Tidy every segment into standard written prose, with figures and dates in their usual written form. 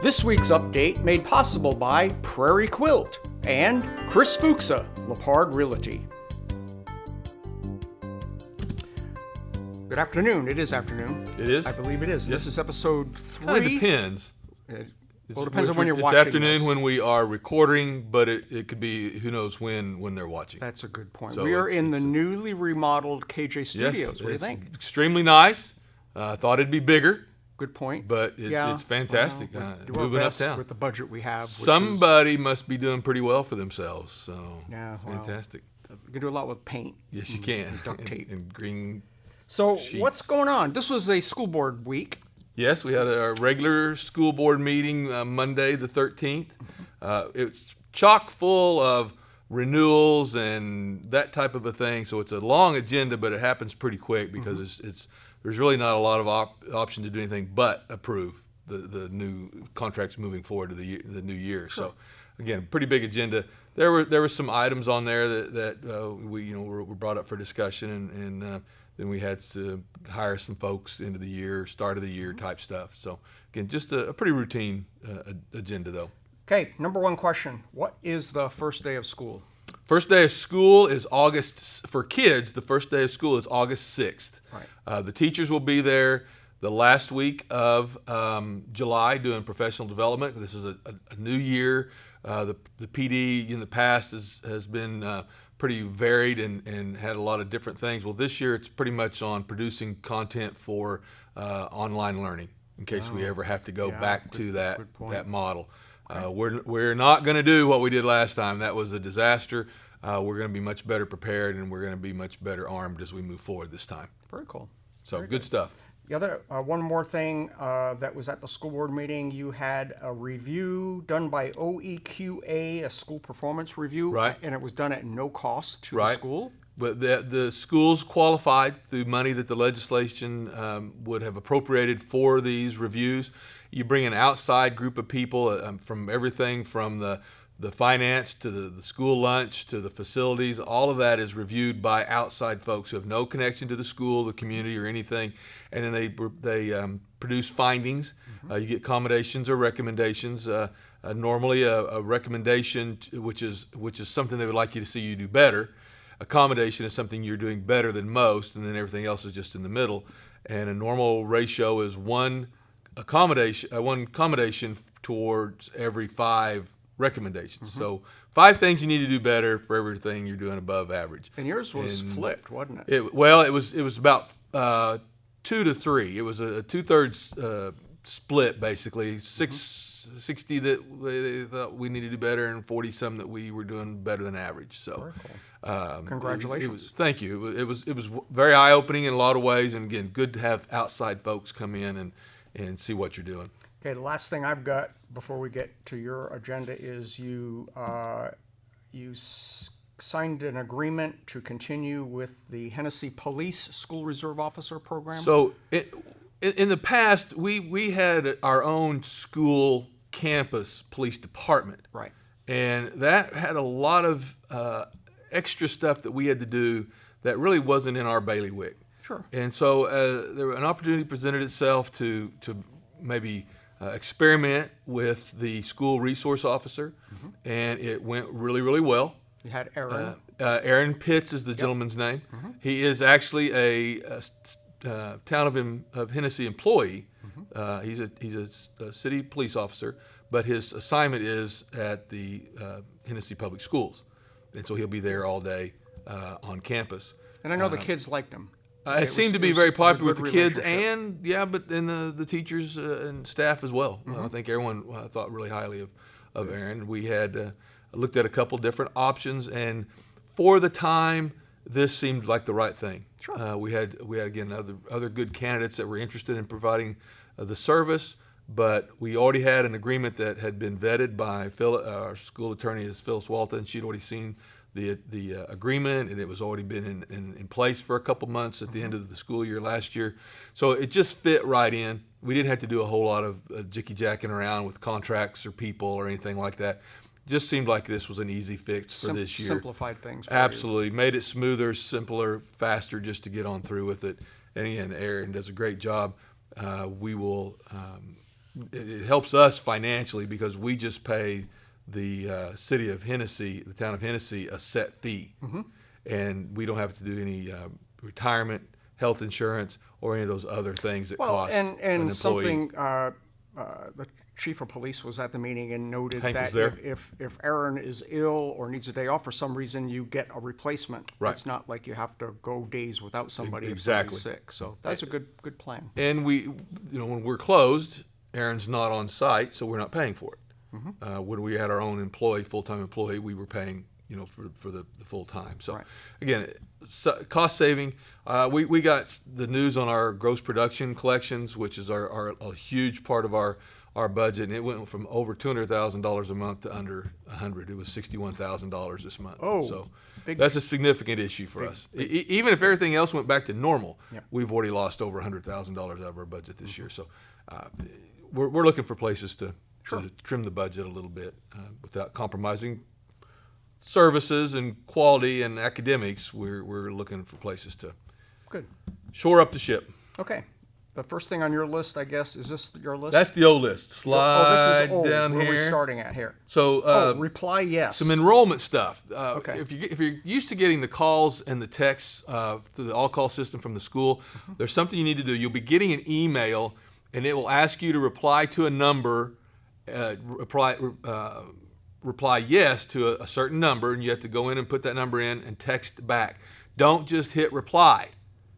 This week's update made possible by Prairie Quilt and Chris Fuchsa, Lepard Realty. Good afternoon. It is afternoon. It is? I believe it is. Yes. This is episode 3. Kind of depends. It depends on when you're watching. It's afternoon this. when we are recording, but it could be who knows when they're watching. That's a good point. So we are in the newly remodeled KJ Studios. Yes, what do you think? Extremely nice. I thought it'd be bigger. Good point. But it's fantastic. Well, moving uptown with the budget we have. Somebody must be doing pretty well for themselves. So fantastic. You can do a lot with paint. Yes, you can. And duct tape. And green. So sheets. What's going on? This was a school board week. Yes, we had a regular school board meeting Monday the 13th. It's chock full of renewals and that type of a thing. So it's a long agenda, but it happens pretty quick because there's really not a lot of option to do anything but approve the new contracts moving forward to the new year. Sure. So again, pretty big agenda. There were some items on there that we were brought up for discussion and then we had to hire some folks into the year, start of the year type stuff. So again, just a pretty routine agenda though. Okay, number one question. What is the first day of school? First day of school is for kids, the first day of school is August 6th. Right. The teachers will be there the last week of July doing professional development. This is a new year. The PD in the past has been pretty varied and had a lot of different things. Well, this year it's pretty much on producing content for online learning in case we ever have to go back to that model. Okay. We're not going to do what we did last time. That was a disaster. We're going to be much better prepared and we're going to be much better armed as we move forward this time. Very cool. So good stuff. The other one more thing that was at the school board meeting, you had a review done by OEQA, a school performance review, right? And it was done at no cost to the school. But the schools qualified through money that the legislation would have appropriated for these reviews. You bring an outside group of people from everything from the finance to the school lunch to the facilities. All of that is reviewed by outside folks who have no connection to the school, the community, or anything. And then they produce findings. You get accommodations or recommendations. Normally, a recommendation, which is something they would like you to see you do better. Accommodation is something you're doing better than most, and then everything else is just in the middle. And a normal ratio is one accommodation towards every 5 recommendations. So 5 things you need to do better for everything you're doing above average. And yours was flipped, wasn't it? It was about 2 to 3. It was a 2/3 split, basically. 60 that they thought we needed to do better, and 40 some that we were doing better than average. So, very cool. Congratulations! Thank you. It was very eye opening in a lot of ways, and again, good to have outside folks come in and see what you're doing. Okay, the last thing I've got before we get to your agenda is you signed an agreement to continue with the Hennessey Police School Reserve Officer Program. So in the past, we had our own school campus police department. Right. And that had a lot of extra stuff that we had to do that really wasn't in our bailiwick. Sure. And so an opportunity presented itself to maybe experiment with the school resource officer, and it went really, really well. You had Aaron. Aaron Pitts is the gentleman's name. He is actually a town of Hennessey employee. He's a city police officer, but his assignment is at the Hennessey Public Schools, and so he'll be there all day on campus. And I know the kids liked him. It seemed to be very popular with the kids and the teachers and staff as well. I think everyone thought really highly of Aaron. We had looked at a couple different options, and for the time, this seemed like the right thing. Sure. We had again other good candidates that were interested in providing the service, but we already had an agreement that had been vetted by our school attorney is Phyllis Walton. She'd already seen the agreement, and it was already been in place for a couple months at the end of the school year last year. So it just fit right in. We didn't have to do a whole lot of jicky-jacking around with contracts or people or anything like that. Just seemed like this was an easy fix for this year. Simplified things for Absolutely. Made it smoother, simpler, faster just to get on through with it. And again, Aaron does a great job. We will it helps us financially because we just pay the city of Hennessey, the town of Hennessey, a set fee, and we don't have to do any retirement, health insurance, or any of those other things that cost an and employee. something the chief of police was at the meeting and noted Hank was that there. if Aaron is ill or needs a day off for some reason, you get a replacement. Right. It's not like you have to go days without somebody Exactly. if somebody's sick. So that's a good plan. And when we're closed, Aaron's not on site, so we're not paying for it. When we had our own employee, full-time employee, we were paying, for the full time. So Right. again, cost saving. We got the news on our gross production collections, which is a huge part of our budget, and it went from over $200,000 a month to under $100. It was $61,000 this month. Oh, so big- that's a significant issue for us. Even if everything else went back to normal, Yep. we've already lost over $100,000 out of our budget this year. So we're looking for places to trim the budget a little bit without compromising services and quality and academics. We're looking for places to Good. shore up the ship. Okay. The first thing on your list, I guess, is this your list? That's the old list. this Slide is old. down Where here. are we starting at here? So Reply yes. some enrollment stuff. Okay. If you're used to getting the calls and the texts through the all-call system from the school, there's something you need to do. You'll be getting an email, and it will ask you to reply to a number, reply yes to a certain number, and you have to go in and put that number in and text back. Don't just hit reply,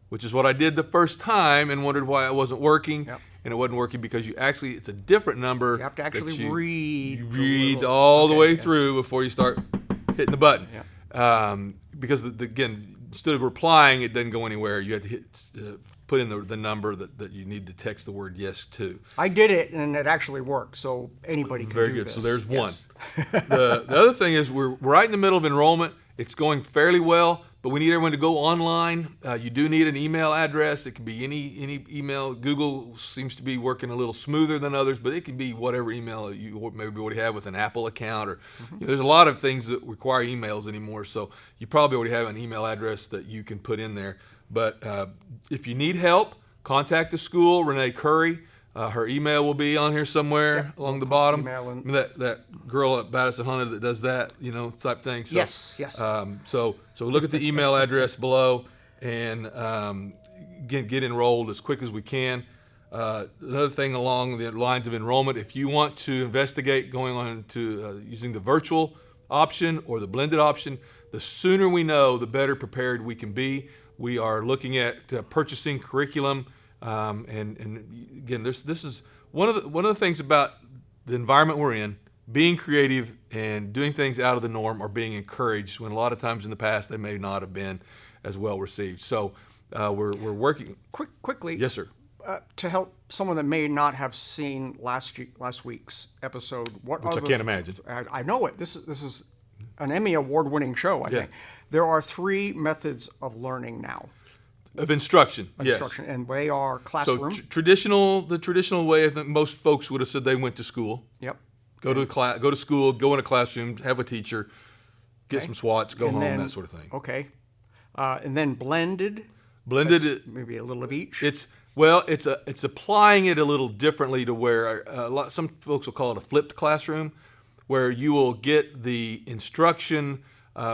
which is what I did the first time and wondered why it wasn't working. Yep. And it wasn't working because it's a different number. You have to actually that read. You the read little- all the okay, way yeah. through before you start hitting the button. Because again, instead of replying, it doesn't go anywhere. You have to put in the number that you need to text the word yes to. I did it, and it actually worked, so anybody can Very do good. this. So there's Yes. one. The other thing is we're right in the middle of enrollment. It's going fairly well, but we need everyone to go online. You do need an email address. It can be any email. Google seems to be working a little smoother than others, but it can be whatever email you maybe already have with an Apple account. Or there's a lot of things that require emails anymore, so you probably already have an email address that you can put in there. But if you need help, contact the school. Renee Curry. Her email will be on here somewhere along the bottom. email and- That girl at Battison Hunter that does that, type thing. So, Yes. So look at the email address below and get enrolled as quick as we can. Another thing along the lines of enrollment, if you want to investigate going on to using the virtual option or the blended option, the sooner we know, the better prepared we can be. We are looking at purchasing curriculum. And again, this is one of the things about the environment we're in. Being creative and doing things out of the norm are being encouraged when a lot of times in the past they may not have been as well received. So we're working. Quickly. Yes, sir. To help someone that may not have seen last week's episode, what Which are I can't imagine. I know it. This is an Emmy award-winning show. I think there are 3 methods of learning now. Of instruction, Instruction, and they are yes. classroom. So the traditional way, I think most folks would have said they went to school. Yep. Go to school, go in a classroom, have a teacher, get some SWATs, go And home, then- that sort of thing. Okay. And then blended. Blended, That's maybe a little of each. it's applying it a little differently to where some folks will call it a flipped classroom, where you will get the instruction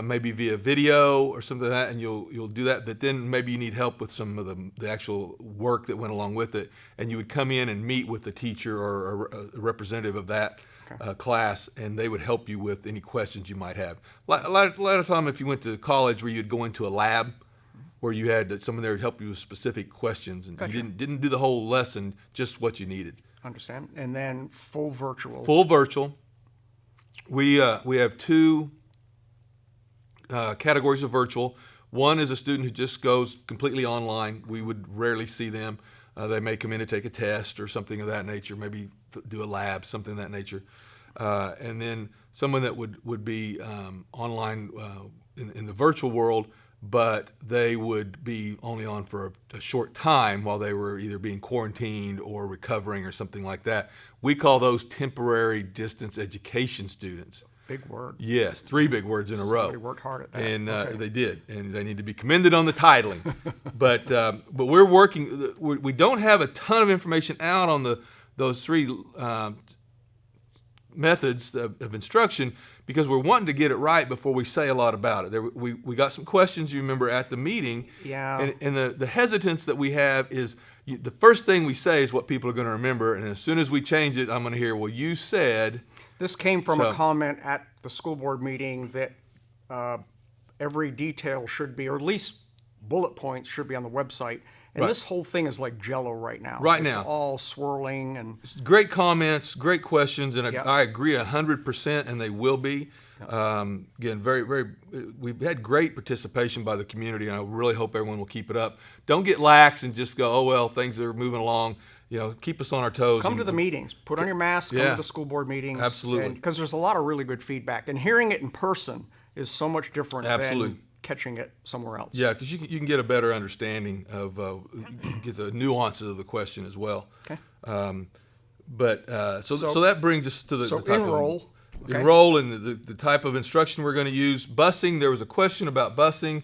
maybe via video or something like that, and you'll do that. But then maybe you need help with some of the actual work that went along with it, and you would come in and meet with the teacher or a representative of that class, and they would help you with any questions you might have. A lot of time, if you went to college, where you'd go into a lab, where you had someone there to help you with specific questions, and you didn't do the whole lesson, just what you needed. Understand. And then full virtual. Full virtual. We have 2 categories of virtual. One is a student who just goes completely online. We would rarely see them. They may come in to take a test or something of that nature, maybe do a lab, something of that nature. And then someone that would be online in the virtual world, but they would be only on for a short time while they were either being quarantined or recovering or something like that. We call those temporary distance education students. Big word. Yes, 3 big words in a row. Somebody worked hard at that. And Okay. they did, and they need to be commended on the titling. But we're working. We don't have a ton of information out on the those three methods of instruction because we're wanting to get it right before we say a lot about it. We got some questions, you remember, at the meeting. Yeah. And the hesitance that we have is the first thing we say is what people are going to remember. And as soon as we change it, I'm going to hear, well, you said. This came from a comment at the school board meeting that every detail should be, or at least bullet points should be on the website. And Right. this whole thing is like Jello right now. Right it's now. all swirling and Great comments, great questions, and Yep. I agree 100%, and they will be. Again, we've had great participation by the community, and I really hope everyone will keep it up. Don't get lax and just go, oh, well, things are moving along. Keep us on our toes. come to the meetings. Put on your mask, come Yeah. to the school board meetings. Absolutely. Because there's a lot of really good feedback. And hearing it in person is so much different Absolutely. than catching it somewhere else. Yeah, because you can get a better understanding of, get the nuances of the question as well. Okay. So that brings us to the type enroll. of Okay. enroll and the type of instruction we're going to use. Busing. There was a question about busing.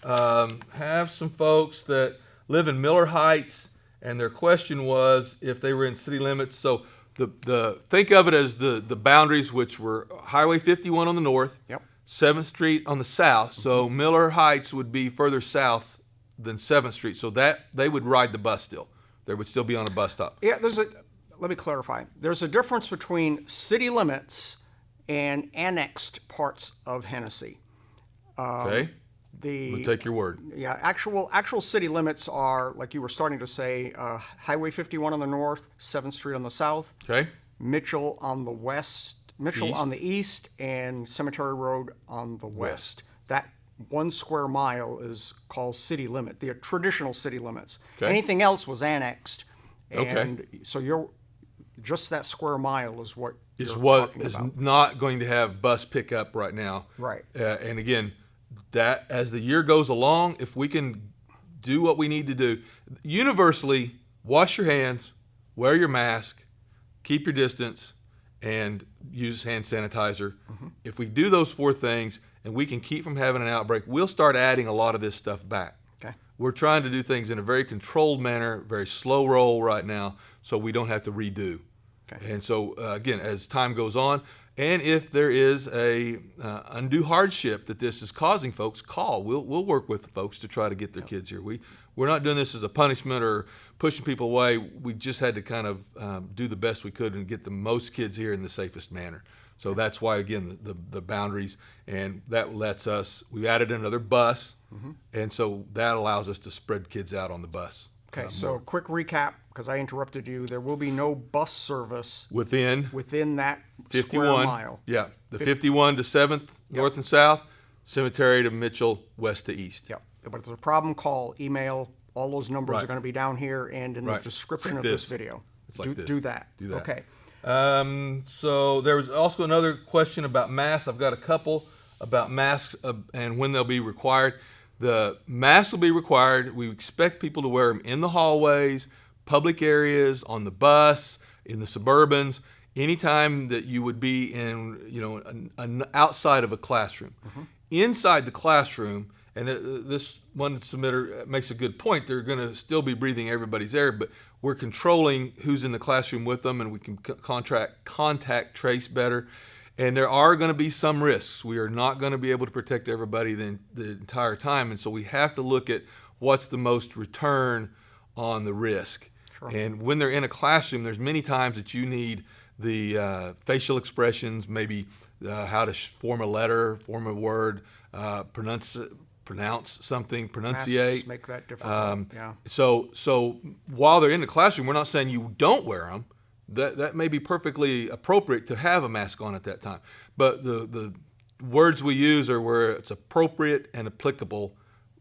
Have some folks that live in Miller Heights, and their question was if they were in city limits. So think of it as the boundaries, which were Highway 51 on the north. Yep. 7th Street on the south. So Miller Heights would be further south than 7th Street. So that they would ride the bus still. They would still be on a bus stop. Yeah, let me clarify. There's a difference between city limits and annexed parts of Hennessey. Okay? We'll take your word. Yeah, actual city limits are, like you were starting to say, Highway 51 on the north, 7th Street on the south, Okay? Mitchell on the west, Mitchell East. on the east, and Cemetery Road on the west. That 1 square mile is called city limit, the traditional city limits. Okay. Anything else was annexed. Okay. And so just that square mile is what Is you're what talking is about. not going to have bus pickup right now. Right. And again, that as the year goes along, if we can do what we need to do, universally, wash your hands, wear your mask, keep your distance, and use hand sanitizer. Mm-hmm. If we do those 4 things and we can keep from having an outbreak, we'll start adding a lot of this stuff back. Okay. We're trying to do things in a very controlled manner, very slow roll right now, so we don't have to redo. Okay. And so, again, as time goes on, and if there is a undue hardship that this is causing folks, call. We'll work with the folks to try to get their kids here. We're not doing this as a punishment or pushing people away. We just had to kind of do the best we could and get the most kids here in the safest manner. So that's why, again, the boundaries, and that lets us, we added another bus, and so that allows us to spread kids out on the bus. Okay, so quick recap, because I interrupted you. There will be no bus service Within that 51, square mile. yeah, the 51 to 7th, north and south, Cemetery to Mitchell, west to east. Yep. But if there's a problem, call, email. All those numbers Right. are going to be down here and in the Right. description It's of like this this. video. It's like this. Do that. Do that. Okay. So there was also another question about masks. I've got a couple about masks and when they'll be required. The masks will be required. We expect people to wear them in the hallways, public areas, on the bus, in the Suburbans, anytime that you would be in, outside of a classroom. Inside the classroom, and this one submitter makes a good point, they're going to still be breathing everybody's air, but we're controlling who's in the classroom with them, and we can contact trace better. And there are going to be some risks. We are not going to be able to protect everybody the entire time, and so we have to look at what's the most return on the risk. Sure. And when they're in a classroom, there's many times that you need the facial expressions, maybe how to form a letter, form a word, pronounce something, pronunciate. Masks make that difficult. Yeah. So while they're in the classroom, we're not saying you don't wear them. That may be perfectly appropriate to have a mask on at that time. But the words we use are where it's appropriate and applicable,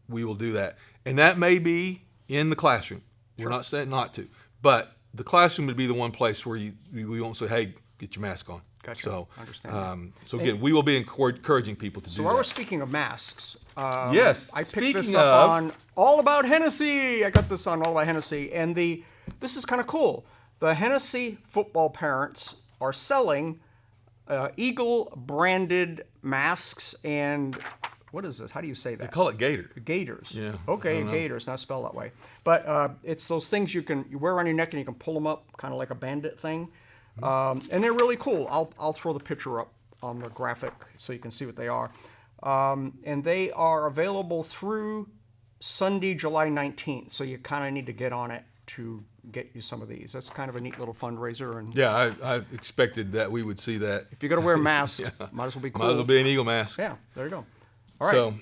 we will do that. And that may be in the classroom. We're not saying not to. But the classroom would be the one place where we won't say, hey, get your mask on. Gotcha. So, Understand. so again, we will be encouraging people to do So that. while we're speaking of masks, Yes, I picked speaking this up of- on All About Hennessey. I got this on All About Hennessey, and this is kind of cool. The Hennessey football parents are selling Eagle branded masks and what is this? How do you say They that? call it gator. Gators. Yeah, Okay, I don't know. gators, not spelled that way. But it's those things you wear around your neck and you can pull them up, kind of like a bandit thing. And they're really cool. I'll throw the picture up on the graphic so you can see what they are. And they are available through Sunday, July 19th. So you kind of need to get on it to get you some of these. That's kind of a neat little fundraiser. And Yeah, I expected that we would see that. if you're going to wear a mask, might as well be cool. Might as well be an eagle mask. Yeah, there you go. All right. So,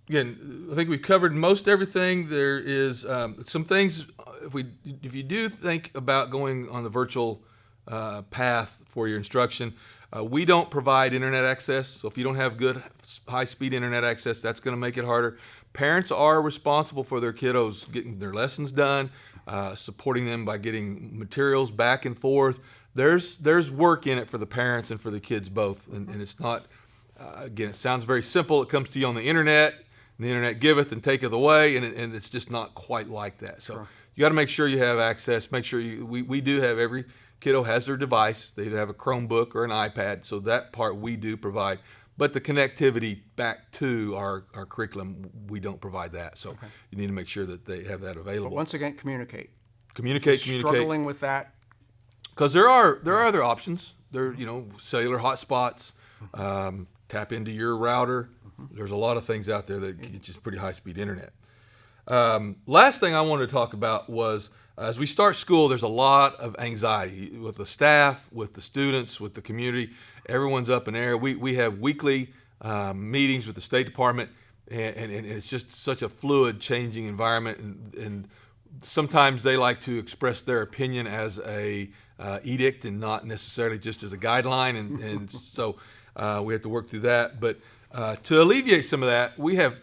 again, I think we've covered most everything. There is some things, if you do think about going on the virtual path for your instruction, we don't provide internet access. So if you don't have good high-speed internet access, that's going to make it harder. Parents are responsible for their kiddos getting their lessons done, supporting them by getting materials back and forth. There's work in it for the parents and for the kids both, and it's not. Again, it sounds very simple. It comes to you on the internet, and the internet giveth and taketh away, and it's just not quite like that. So you got to make sure you have access. Make sure we do have, every kiddo has their device. They either have a Chromebook or an iPad, so that part we do provide. But the connectivity back to our curriculum, we don't provide that. So you need to make sure that they have that available. But once again, communicate. Communicate. Struggling with that. Because there are other options. There, cellular hotspots. Tap into your router. There's a lot of things out there that get you pretty high-speed internet. Last thing I wanted to talk about was, as we start school, there's a lot of anxiety with the staff, with the students, with the community. Everyone's up in the air. We have weekly meetings with the State Department, and it's just such a fluid, changing environment. And sometimes they like to express their opinion as a edict and not necessarily just as a guideline. And so we have to work through that. But to alleviate some of that, we have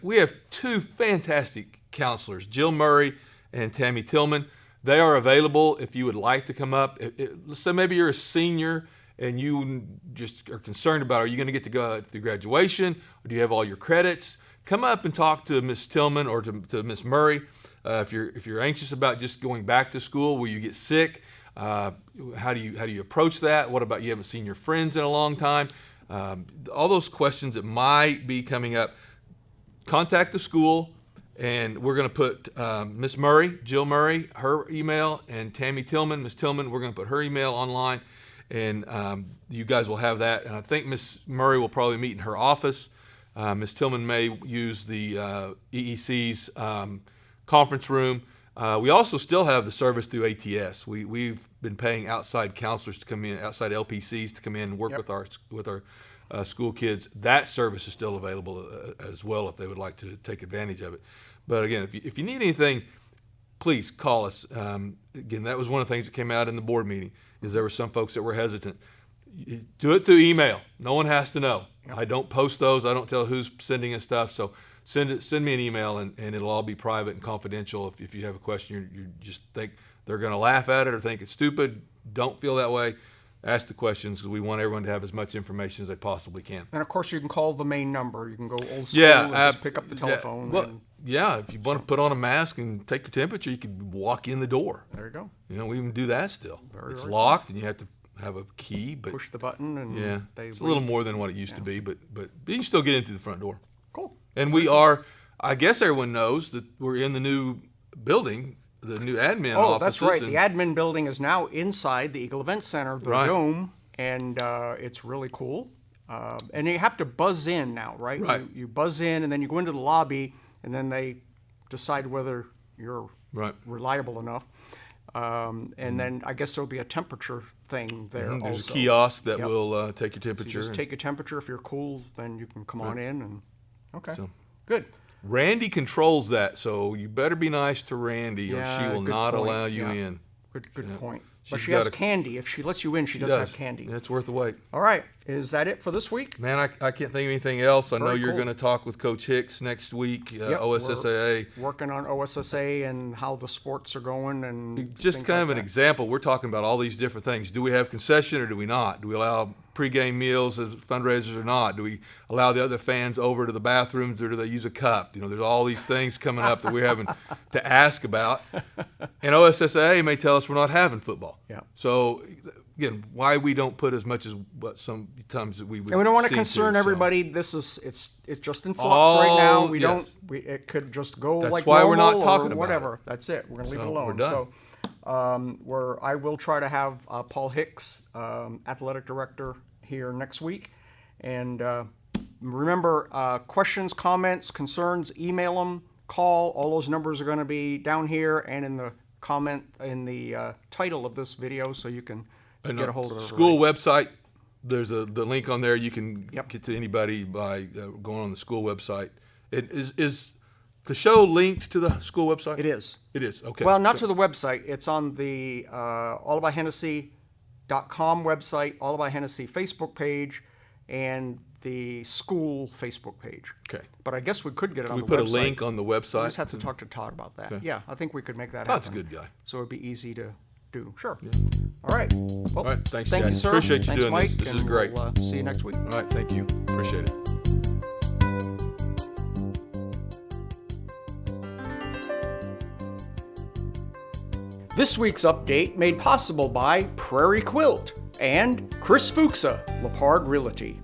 two fantastic counselors, Jill Murray and Tammy Tillman. They are available if you would like to come up. Let's say maybe you're a senior and you just are concerned about, are you going to get to go through graduation, or do you have all your credits? Come up and talk to Ms. Tillman or to Ms. Murray. If you're anxious about just going back to school, will you get sick? How do you approach that? What about you haven't seen your friends in a long time? All those questions that might be coming up. Contact the school, and we're going to put Ms. Murray, Jill Murray, her email, and Tammy Tillman, Ms. Tillman, we're going to put her email online, and you guys will have that. And I think Ms. Murray will probably meet in her office. Ms. Tillman may use the EEC's conference room. We also still have the service through ATS. We've been paying outside counselors to come in, outside LPCs to come in and work with our school kids. That service is still available as well if they would like to take advantage of it. But again, if you need anything, please call us. Again, that was one of the things that came out in the board meeting, is there were some folks that were hesitant. Do it through email. No one has to know. I don't post those. I don't tell who's sending us stuff. So send me an email, and it'll all be private and confidential. If you have a question, you just think they're going to laugh at it or think it's stupid, don't feel that way. Ask the questions, because we want everyone to have as much information as they possibly can. And of course, you can call the main number. You can go old school and just pick up the telephone. If you want to put on a mask and take your temperature, you can walk in the door. There you go. We even do that still. It's very locked, and you have to have a key. But push the button, and it's a little more than what it used to be, but you can still get in through the front door. Cool. And we are, I guess everyone knows that we're in the new building, the new admin offices. Oh, that's right. The admin building is now inside the Eagle Event Center, the dome, and it's really cool. And you have to buzz in now, right? Right. You buzz in, and then you go into the lobby, and then they decide whether you're reliable enough. And then I guess there'll be a temperature thing there also. There's a kiosk that will take your temperature. So you just take your temperature. If you're cool, then you can come on in. And okay, So- good. Randy controls that, so you better be nice to Randy, or she will good not point. allow you in. Good point. But She's she has got a- candy. If she lets you in, she does have candy. It's worth the wait. All right. Is that it for this week? Man, I can't think of anything else. I know Very you're cool. going to talk with Coach Hicks next week, Yep, OSSAA. we're working on OSSA and how the sports are going, and Just things kind like of an that. example, we're talking about all these different things. Do we have concession or do we not? Do we allow pregame meals as fundraisers or not? Do we allow the other fans over to the bathrooms, or do they use a cup? There's all these things coming up that we're having to ask about. And OSSAA may tell us we're not having football. Yeah. So again, why we don't put as much as what sometimes we would. And we don't want to seem concern so. everybody. This is it's just in flux right now. We yes. it could just go That's like why we're not normal talking or about whatever. it. That's it. We're gonna leave it So, alone. we're done. So I will try to have Paul Hicks, athletic director, here next week. And remember, questions, comments, concerns, email them, call. All those numbers are going to be down here and in the comment in the title of this video, so you can get a hold of it. School website. There's the link on there. You can Yep. get to anybody by going on the school website. It is the show linked to the school website? It is. It is. Okay. Well, not to the website. It's on the allaboutHennessy.com website, All About Hennessy Facebook page, and the school Facebook page. Okay. But I guess we could get it on we the put website. a link on the website. We just have to talk to Todd about that. Okay. Yeah, I think we could make that Todd's a happen. good guy. So it'd be easy to do. Sure. All right. Well, All right. Thanks, thank Jack. you, sir. Appreciate you Thanks, doing Mike, this. This and is great. We'll see you next week. All right. Thank you. Appreciate it. This week's update made possible by Prairie Quilt and Chris Fuchsa, Lepard Realty.